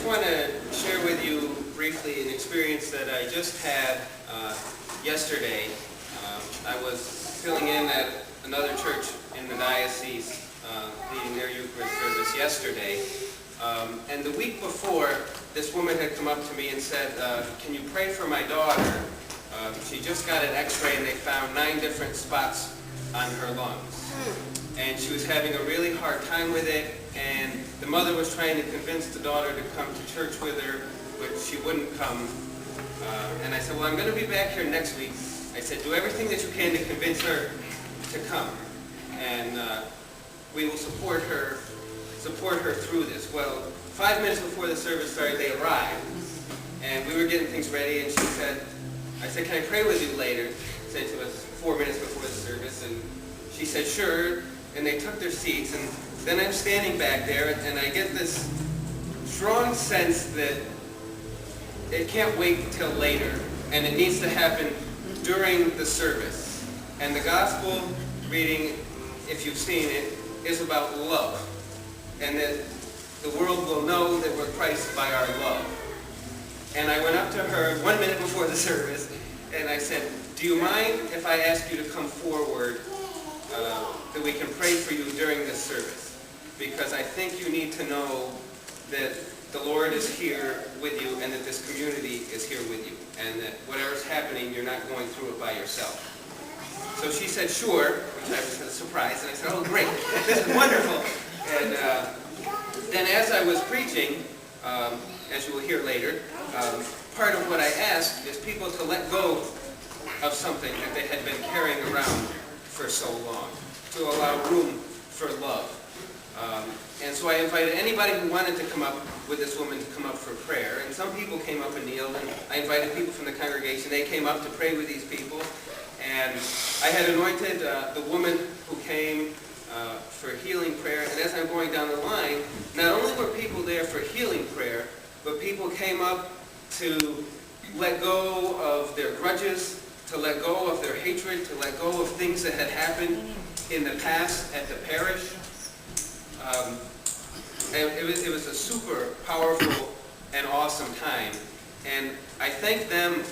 want to share with you briefly an experience that I just had yesterday. I was filling in at another church in the diocese, leading their Eucharist service yesterday. And the week before, this woman had come up to me and said, can you pray for my daughter? She just got an x-ray and they found 9 different spots on her lungs. And she was having a really hard time with it, and the mother was trying to convince the daughter to come to church with her, but she wouldn't come. And I said, well, I'm going to be back here next week. I said, do everything that you can to convince her to come, and we will support her through this. Well, 5 minutes before the service started, they arrived, and we were getting things ready, and I said, can I pray with you later? Since it was 4 minutes before the service, and she said, sure, and they took their seats, and then I'm standing back there, and I get this strong sense that it can't wait until later, and it needs to happen during the service. And the gospel reading, if you've seen it, is about love, and that the world will know that we're Christ by our love. And I went up to her 1 minute before the service, and I said, do you mind if I ask you to come forward that we can pray for you during this service? Because I think you need to know that the Lord is here with you and that this community is here with you, and that whatever's happening, you're not going through it by yourself. So she said, sure, which I was surprised, and I said, oh, great, this is wonderful. And then as I was preaching, as you will hear later, part of what I asked is people to let go of something that they had been carrying around for so long, to allow room for love. And so I invited anybody who wanted to come up with this woman to come up for prayer. And some people came up and kneeled, and I invited people from the congregation. They came up to pray with these people. And I had anointed the woman who came for healing prayer. And as I'm going down the line, not only were people there for healing prayer, but people came up to let go of their grudges, to let go of their hatred, to let go of things that had happened in the past at the parish. It was a super powerful and awesome time. And I thank them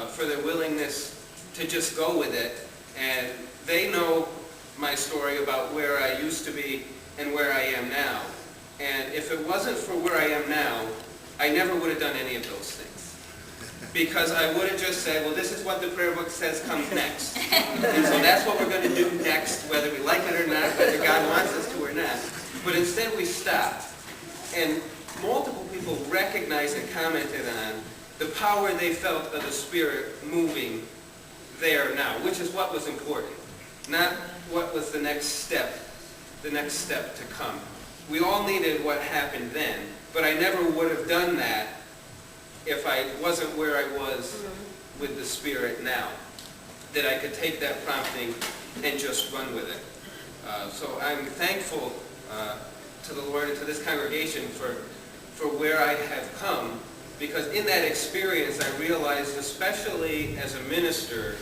for their willingness to just go with it. And they know my story about where I used to be and where I am now. And if it wasn't for where I am now, I never would have done any of those things. Because I would have just said, well, this is what the prayer book says comes next. And so that's what we're going to do next, whether we like it or not, whether God wants us to or not. But instead we stopped. And multiple people recognized and commented on the power they felt of the Spirit moving there now, which is what was important, not what was the next step to come. We all needed what happened then, but I never would have done that if I wasn't where I was with the Spirit now, that I could take that prompting and just run with it. So I'm thankful to the Lord and to this congregation for where I have come, because in that experience I realized, especially as a minister,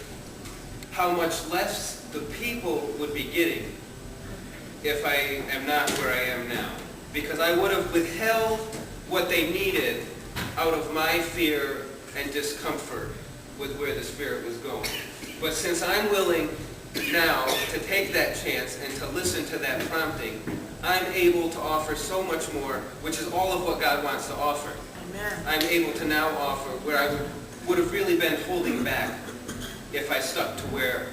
how much less the people would be getting if I am not where I am now. Because I would have withheld what they needed out of my fear and discomfort with where the Spirit was going. But since I'm willing now to take that chance and to listen to that prompting, I'm able to offer so much more, which is all of what God wants to offer. Amen. I'm able to now offer where I would have really been holding back if I stuck to where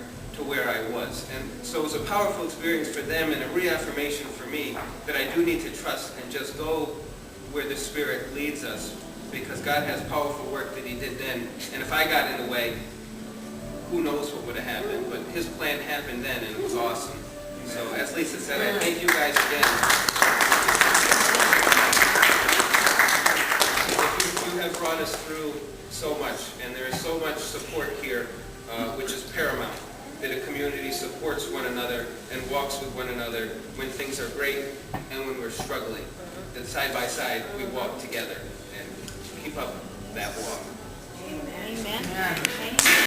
I was. And so it was a powerful experience for them and a reaffirmation for me that I do need to trust and just go where the Spirit leads us, because God has powerful work that He did then. And if I got in the way, who knows what would have happened. But His plan happened then, and it was awesome. So as Lisa said, I thank you guys again. You have brought us through so much, and there is so much support here, which is paramount, that a community supports one another and walks with one another when things are great and when we're struggling. That side by side we walk together and keep up that walk. Amen. Amen.